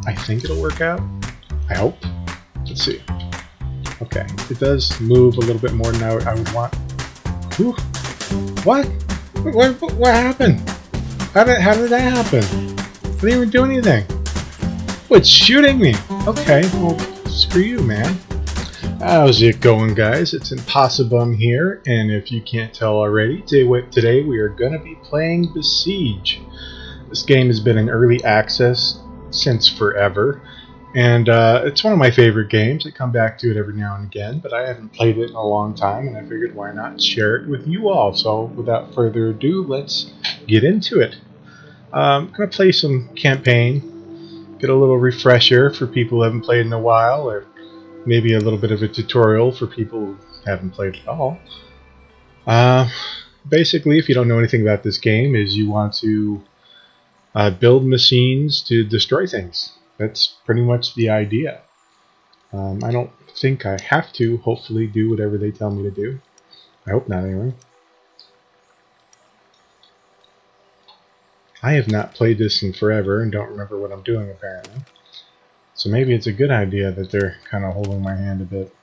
I think it'll work out. I hope. Let's see. Okay, it does move a little bit more than I would want. Whew. What? What happened? How did that happen? I didn't even do anything. Oh, it's shooting me. Okay, well, screw you, man. How's it going, guys? It's Impossibum here, and if you can't tell already, today we are going to be playing Besiege. This game has been in early access since forever, and it's one of my favorite games. I come back to it every now and again, but I haven't played it in a long time, and I figured why not share it with you all. So without further ado, let's get into it. I'm going to play some campaign, get a little refresher for people who haven't played in a while, or maybe a little bit of a tutorial for people who haven't played at all. Basically, if you don't know anything about this game, is you want to build machines to destroy things. That's pretty much the idea. I don't think I have to, hopefully, do whatever they tell me to do. I hope not, anyway. I have not played this in forever and don't remember what I'm doing, apparently. So maybe it's a good idea that they're kind of holding my hand a bit.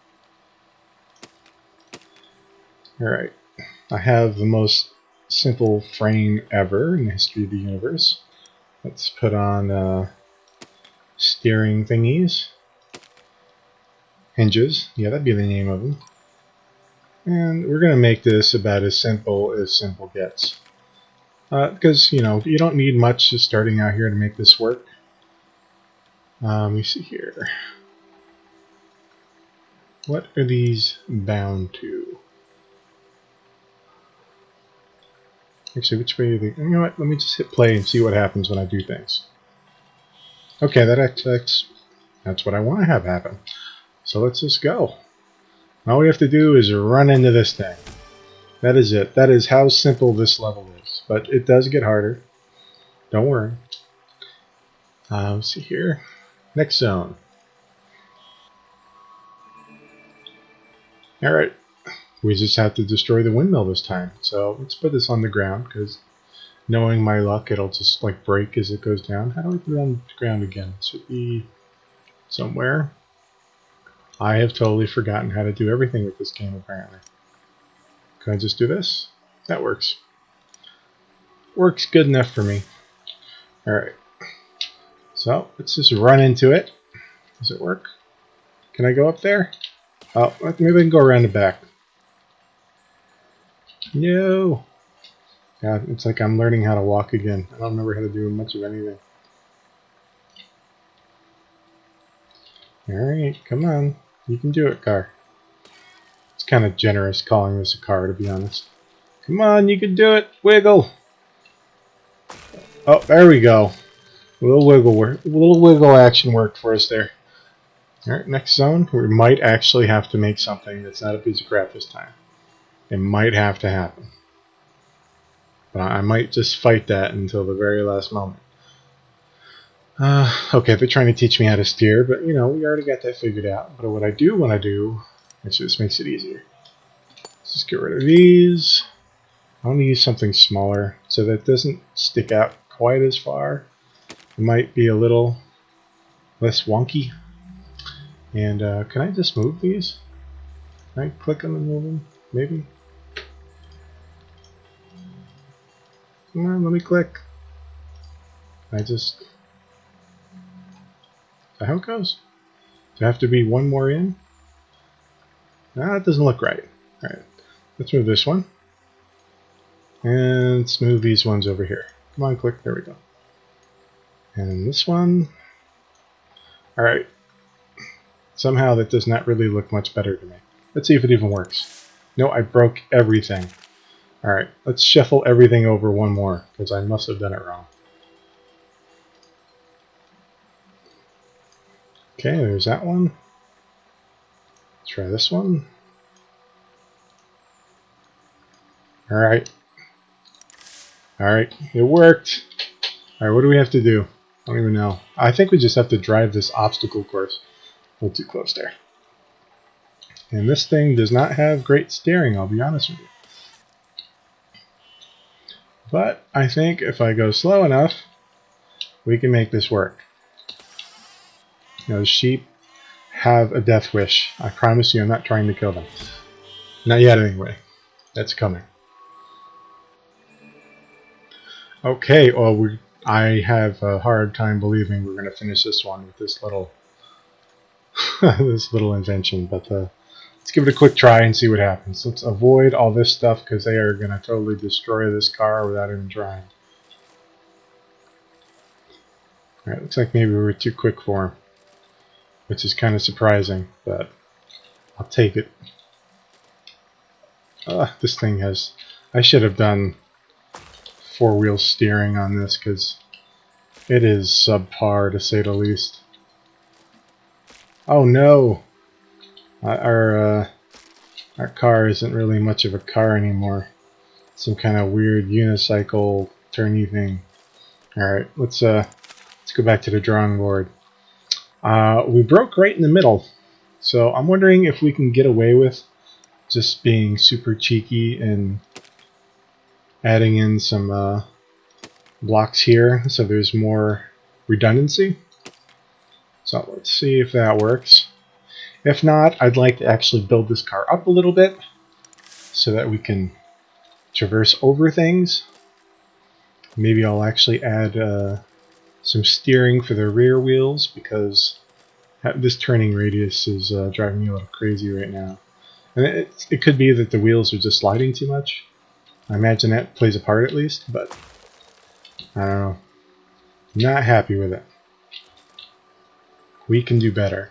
Alright, I have the most simple frame ever in the history of the universe. Let's put on steering thingies. Hinges, yeah, that'd be the name of them. And we're going to make this about as simple gets. Because, you know, you don't need much just starting out here to make this work. Let me see here. What are these bound to? Actually, which way are they? You know what? Let me just hit play and see what happens when I do things. Okay, that's what I want to have happen. So let's just go. All we have to do is run into this thing. That is it. That is how simple this level is. But it does get harder. Don't worry. Let's see here. Next zone. Alright. We just have to destroy the windmill this time. So let's put this on the ground, because knowing my luck, it'll just like break as it goes down. How do we put it on the ground again? It should be somewhere. I have totally forgotten how to do everything with this game, apparently. Can I just do this? That works. Works good enough for me. Alright. So, let's just run into it. Does it work? Can I go up there? Oh, maybe I can go around the back. No! God, it's like I'm learning how to walk again. I don't remember how to do much of anything. Alright, come on. You can do it, car. It's kind of generous calling this a car, to be honest. Come on, you can do it! Wiggle! Oh, there we go. A little wiggle action worked for us there. Alright, next zone. We might actually have to make something that's not a piece of crap this time. It might have to happen. But I might just fight that until the very last moment. Okay, they're trying to teach me how to steer, but you know, we already got that figured out. But what I do want to do, actually this makes it easier. Let's just get rid of these. I want to use something smaller so that it doesn't stick out quite as far. It might be a little less wonky. And can I just move these? Can I click on them and move them? Maybe? Come on, let me click. I just... Is that how it goes? Do I have to be one more in? Ah, it doesn't look right. Alright, let's move this one. And let's move these ones over here. Come on, click. There we go. And this one. Alright. Somehow that does not really look much better to me. Let's see if it even works. No, I broke everything. Alright, let's shuffle everything over one more, because I must have done it wrong. Okay, there's that one. Let's try this one. Alright. Alright, it worked. Alright, what do we have to do? I don't even know. I think we just have to drive this obstacle course. A little too close there. And this thing does not have great steering, I'll be honest with you. But I think if I go slow enough, we can make this work. You know, the sheep have a death wish. I promise you I'm not trying to kill them. Not yet anyway. That's coming. Okay, well, I have a hard time believing we're going to finish this one with this little this little invention, but let's give it a quick try and see what happens. Let's avoid all this stuff because they are going to totally destroy this car without even trying. Alright, looks like maybe we were too quick for him, which is kind of surprising, but I'll take it. This thing has... I should have done four-wheel steering on this because it is subpar to say the least. Oh no! Our car isn't really much of a car anymore. Some kind of weird unicycle turny thing. Alright, let's go back to the drawing board. We broke right in the middle, so I'm wondering if we can get away with just being super cheeky and adding in some blocks here so there's more redundancy. So let's see if that works. If not, I'd like to actually build this car up a little bit so that we can traverse over things. Maybe I'll actually add some steering for the rear wheels because this turning radius is driving me a little crazy right now. And it could be that the wheels are just sliding too much. I imagine that plays a part at least, but I don't know. Not happy with it. We can do better.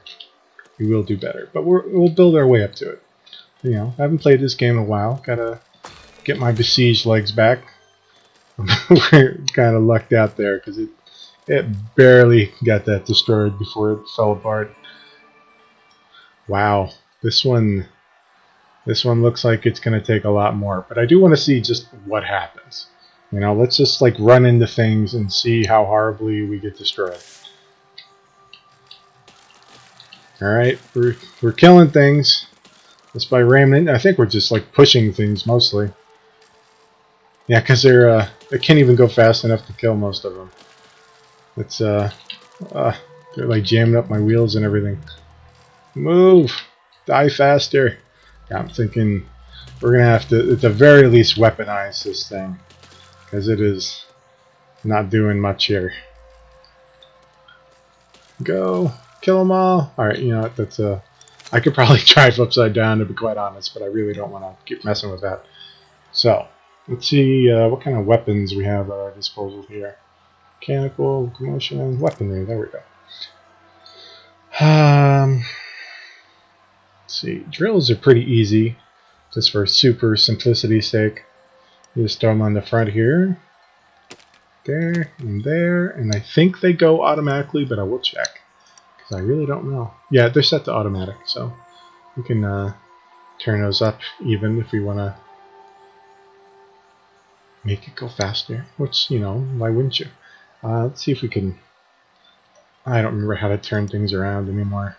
We will do better, but we'll build our way up to it. You know, I haven't played this game in a while. Gotta get my Besiege legs back. We're kind of lucked out there because it barely got that destroyed before it fell apart. Wow, this one looks like it's going to take a lot more, but I do want to see just what happens. You know, let's just like run into things and see how horribly we get destroyed. All right, we're killing things just by ramming. I think we're just like pushing things mostly. Yeah, because they can't even go fast enough to kill most of them. It's they're like jamming up my wheels and everything. Move, die faster. Yeah, I'm thinking we're gonna have to, at the very least, weaponize this thing because it is not doing much here. Go, kill them all. All right, you know what? That's I could probably drive upside down to be quite honest, but I really don't want to keep messing with that. So let's see what kind of weapons we have at our disposal here. Mechanical, commotion, weaponry. There we go. Let's see. Drills are pretty easy, just for super simplicity's sake. You just throw them on the front here, there, and I think they go automatically, but I will check because I really don't know. Yeah, they're set to automatic, so we can turn those up even if we want to make it go faster. Which, you know, why wouldn't you? Let's see if we can. I don't remember how to turn things around anymore.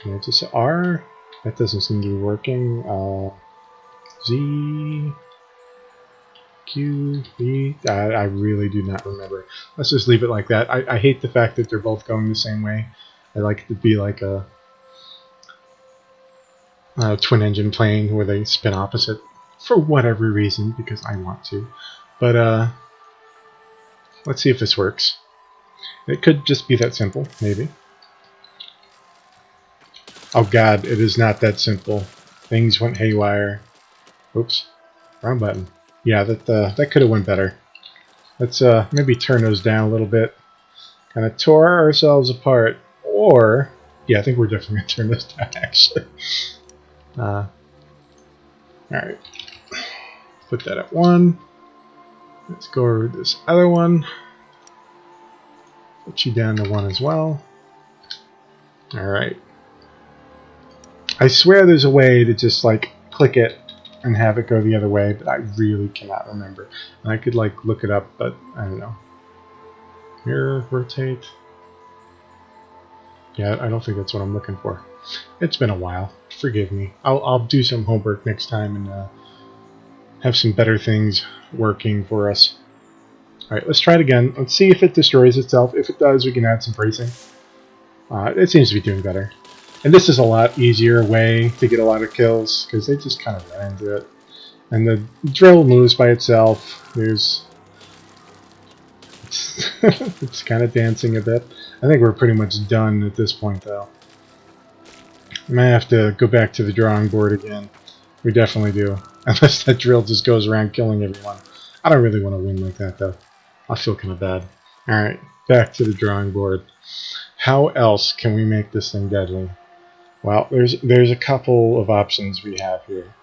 Can I just R? That doesn't seem to be working. Z, Q, E. I really do not remember. Let's just leave it like that. I hate the fact that they're both going the same way. I like it to be like a twin engine plane where they spin opposite for whatever reason because I want to. But let's see if this works. It could just be that simple, maybe. Oh god, it is not that simple. Things went haywire. Oops, wrong button. Yeah, that could have went better. Let's maybe turn those down a little bit. Kind of tore ourselves apart. Or, yeah, I think we're definitely going to turn this down, actually. Alright. Put that at 1. Let's go over this other one. Put you down to 1 as well. Alright. I swear there's a way to just, like, click it and have it go the other way, but I really cannot remember. And I could, like, look it up, but I don't know. Mirror, rotate. Yeah, I don't think that's what I'm looking for. It's been a while. Forgive me. I'll do some homework next time and have some better things working for us. Alright, let's try it again. Let's see if it destroys itself. If it does, we can add some bracing. It seems to be doing better. And this is a lot easier way to get a lot of kills, because they just kind of run into it. And the drill moves by itself. There's... it's kind of dancing a bit. I think we're pretty much done at this point, though. I might have to go back to the drawing board again. We definitely do. Unless that drill just goes around killing everyone. I don't really want to win like that, though. I feel kind of bad. Alright, back to the drawing board. How else can we make this thing deadly? Well, there's a couple of options we have here.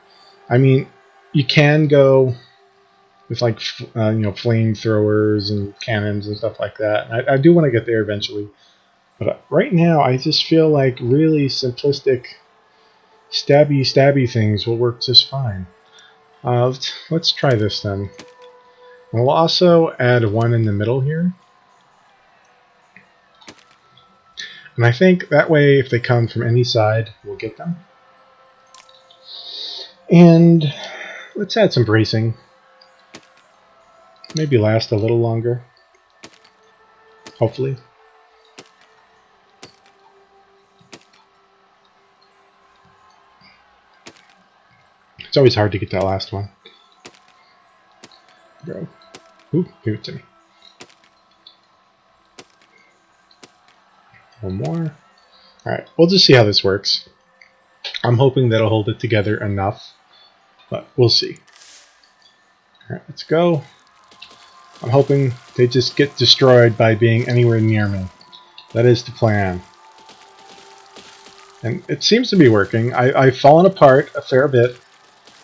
I mean, you can go with like flamethrowers and cannons and stuff like that. I do want to get there eventually, but right now I just feel like really simplistic stabby things will work just fine. Let's try this then. We'll also add one in the middle here. And I think that way, if they come from any side, we'll get them. And let's add some bracing. Maybe last a little longer. Hopefully. It's always hard to get that last one. Go. Ooh, give it to me. One more. Alright, we'll just see how this works. I'm hoping that'll hold it together enough, but we'll see. Alright, let's go. I'm hoping they just get destroyed by being anywhere near me. That is the plan. And it seems to be working. I've fallen apart a fair bit.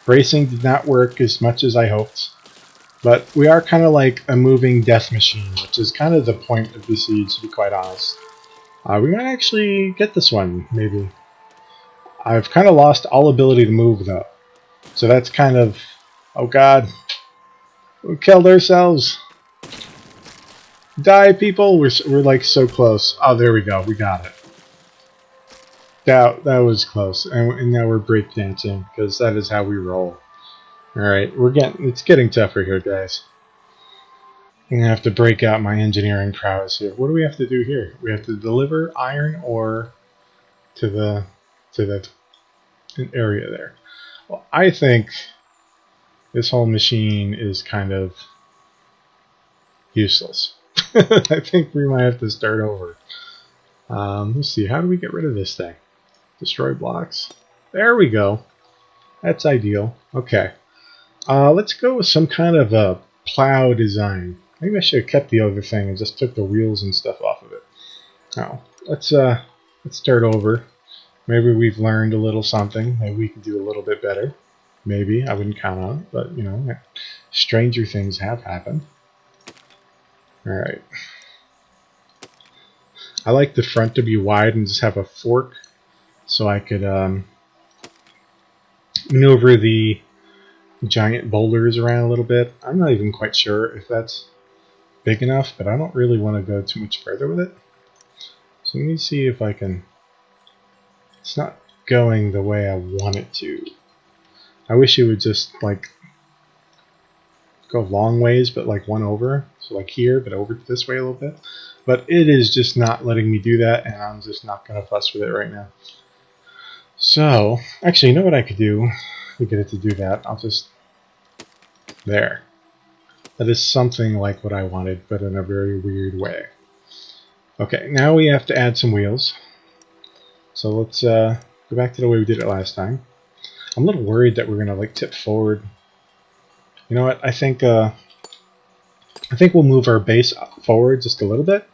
Bracing did not work as much as I hoped. But we are kind of like a moving death machine, which is kind of the point of Besiege, to be quite honest. We might actually get this one, maybe. I've kind of lost all ability to move, though. So that's kind of... Oh god. We killed ourselves. Die, people! We're like so close. Oh, there we go. We got it. That was close. And now we're breakdancing, because that is how we roll. Alright, it's getting tougher here, guys. I'm gonna have to break out my engineering prowess here. What do we have to do here? We have to deliver iron ore to the area there. Well, I think this whole machine is kind of useless. I think we might have to start over. Let's see, how do we get rid of this thing? Destroy blocks. There we go. That's ideal. Okay. Let's go with some kind of a plow design. Maybe I should have kept the other thing and just took the wheels and stuff off of it. Oh, let's start over. Maybe we've learned a little something. Maybe we can do a little bit better. Maybe. I wouldn't count on it, but, you know, stranger things have happened. Alright. I like the front to be wide and just have a fork so I could maneuver the giant boulders around a little bit. I'm not even quite sure if that's big enough, but I don't really want to go too much further with it. So let me see if I can... It's not going the way I want it to. I wish it would just, like, go long ways, but, like, one over. So, like, here, but over this way a little bit. But it is just not letting me do that, and I'm just not going to fuss with it right now. So, actually, you know what I could do to get it to do that? I'll just... There. That is something like what I wanted, but in a very weird way. Okay, now we have to add some wheels. So let's go back to the way we did it last time. I'm a little worried that we're gonna like tip forward. You know what? I think we'll move our base forward just a little bit,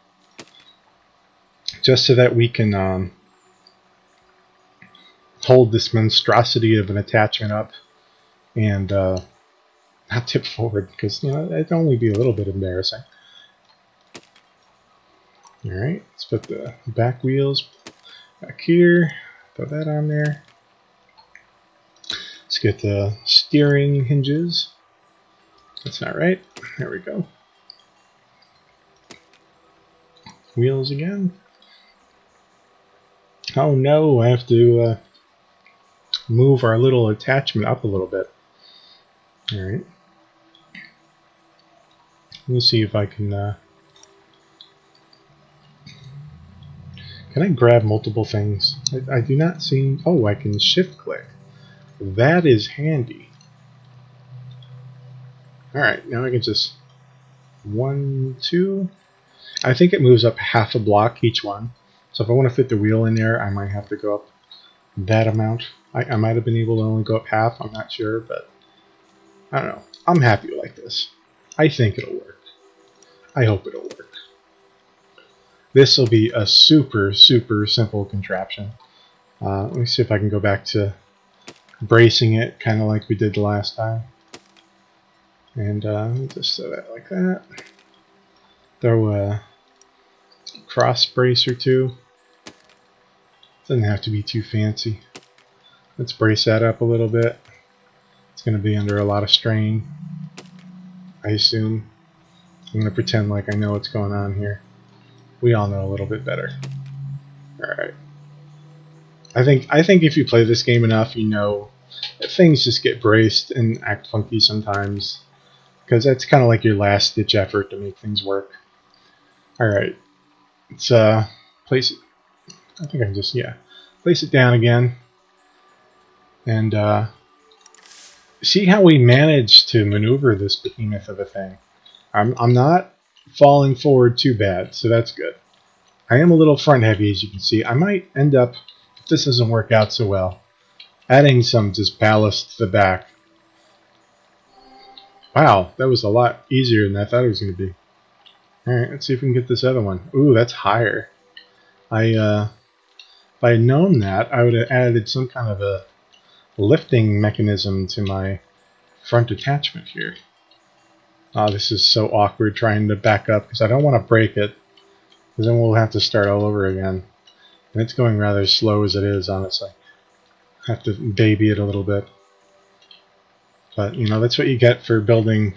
just so that we can hold this monstrosity of an attachment up and not tip forward, because you know it'd only be a little bit embarrassing. All right, let's put the back wheels back here. Throw that on there. Let's get the steering hinges. That's not right. There we go. Wheels again. Oh no, I have to move our little attachment up a little bit. Alright. Let's see if I can I grab multiple things? I do not see... Oh, I can shift click. That is handy. Alright, now I can just... 1, 2... I think it moves up half a block each one. So if I want to fit the wheel in there, I might have to go up that amount. I might have been able to only go up half, I'm not sure, but I don't know. I'm happy like this. I think it'll work. I hope it'll work. This will be a super, super simple contraption. Let me see if I can go back to bracing it, kind of like we did the last time. And just so that like that. Throw a cross brace or two. Doesn't have to be too fancy. Let's brace that up a little bit. It's going to be under a lot of strain, I assume. I'm going to pretend like I know what's going on here. We all know a little bit better. Alright. I think if you play this game enough, you know that things just get braced and act funky sometimes. Because that's kind of like your last ditch effort to make things work. Alright. Let's place it. I think I can just, yeah. Place it down again. And see how we managed to maneuver this behemoth of a thing. I'm not falling forward too bad, so that's good. I am a little front heavy, as you can see. I might end up, if this doesn't work out so well, adding some just ballast to the back. Wow, that was a lot easier than I thought it was going to be. Alright, let's see if we can get this other one. Ooh, that's higher. If I had known that, I would have added some kind of a lifting mechanism to my front attachment here. Oh, this is so awkward trying to back up because I don't want to break it, because then we'll have to start all over again. And it's going rather slow as it is, honestly. I have to baby it a little bit. But, you know, that's what you get for building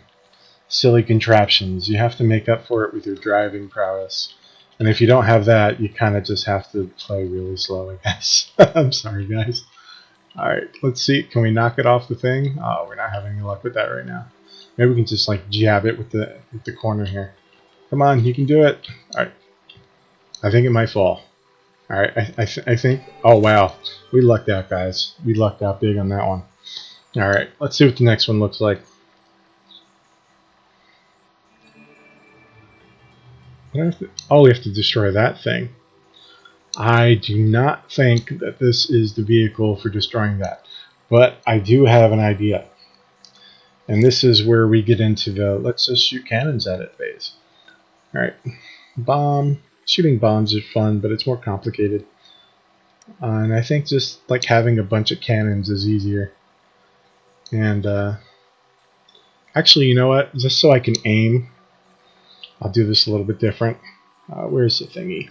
silly contraptions. You have to make up for it with your driving prowess. And if you don't have that, you kind of just have to play really slow, I guess. I'm sorry, guys. Alright, let's see. Can we knock it off the thing? Oh, we're not having any luck with that right now. Maybe we can just like jab it with the corner here. Come on, you can do it. Alright. I think it might fall. Alright, I think... Oh, wow. We lucked out, guys. We lucked out big on that one. Alright, let's see what the next one looks like. Oh, we have to destroy that thing. I do not think that this is the vehicle for destroying that. But I do have an idea. And this is where we get into the let's just shoot cannons at it phase. Alright. Bomb. Shooting bombs are fun, but it's more complicated. And I think just like having a bunch of cannons is easier. And actually, you know what? Just so I can aim, I'll do this a little bit different. Where's the thingy?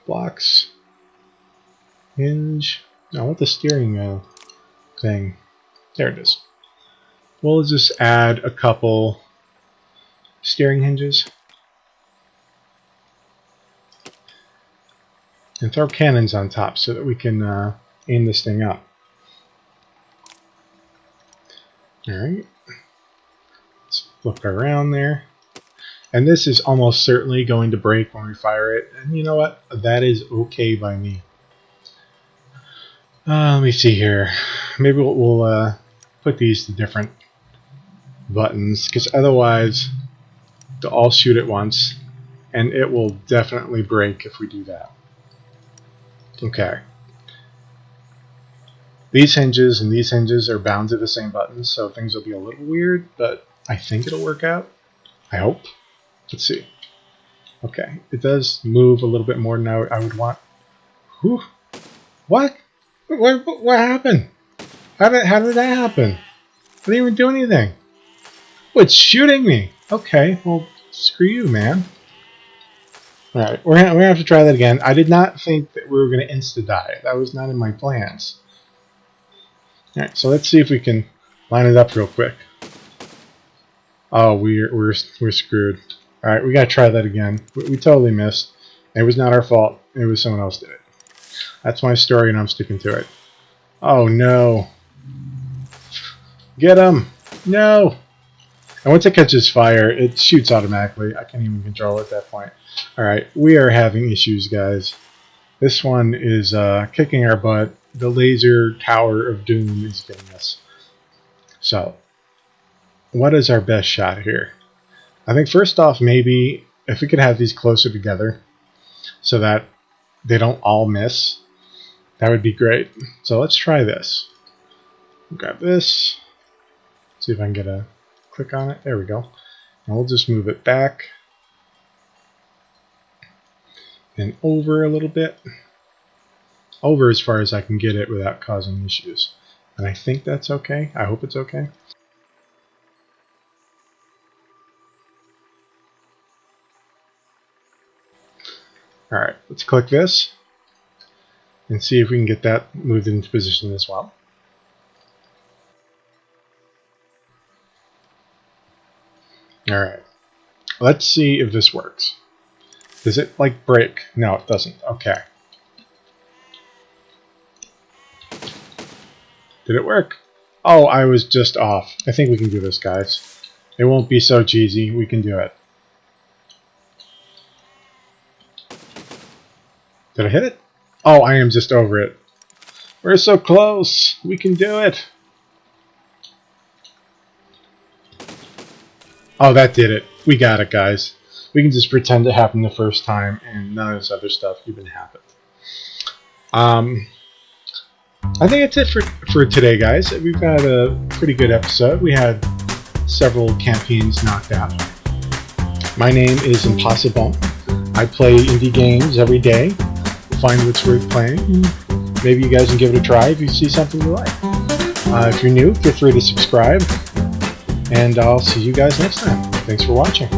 Blocks. Hinge. I want the steering thing. There it is. We'll just add a couple steering hinges. And throw cannons on top so that we can aim this thing up. Alright. Let's flip around there. And this is almost certainly going to break when we fire it. And you know what? That is okay by me. Let me see here. Maybe we'll put these to different buttons, because otherwise they'll all shoot at once, and it will definitely break if we do that. Okay. These hinges and these hinges are bound to the same buttons, so things will be a little weird, but I think it'll work out. I hope. Let's see. Okay, it does move a little bit more than I would want. Whew. What? What happened? How did that happen? I didn't even do anything. Oh, it's shooting me. Okay, well, screw you, man. Alright, we're gonna have to try that again. I did not think that we were gonna insta-die. That was not in my plans. Alright, so let's see if we can line it up real quick. Oh, we're screwed. Alright, we gotta try that again. We totally missed. It was not our fault. It was someone else did it. That's my story, and I'm sticking to it. Oh no! Get him! No! And once it catches fire, it shoots automatically. I can't even control it at that point. Alright, we are having issues, guys. This one is kicking our butt. The laser tower of doom is getting us. So, what is our best shot here? I think first off, maybe if we could have these closer together so that they don't all miss, that would be great. So let's try this. Grab this. See if I can get a click on it. There we go. And we'll just move it back and over a little bit. Over as far as I can get it without causing issues. And I think that's okay. I hope it's okay. Alright, let's click this and see if we can get that moved into position as well. Alright, let's see if this works. Does it like break? No, it doesn't. Okay. Did it work? Oh, I was just off. I think we can do this, guys. It won't be so cheesy. We can do it. Did I hit it? Oh, I am just over it. We're so close. We can do it. Oh, that did it. We got it, guys. We can just pretend it happened the first time and none of this other stuff even happened. I think that's it for today, guys. We've had a pretty good episode. We had several campaigns knocked out. My name is Impossibum. I play indie games every day. Find what's worth playing. Maybe you guys can give it a try if you see something you like. If you're new, feel free to subscribe. And I'll see you guys next time. Thanks for watching.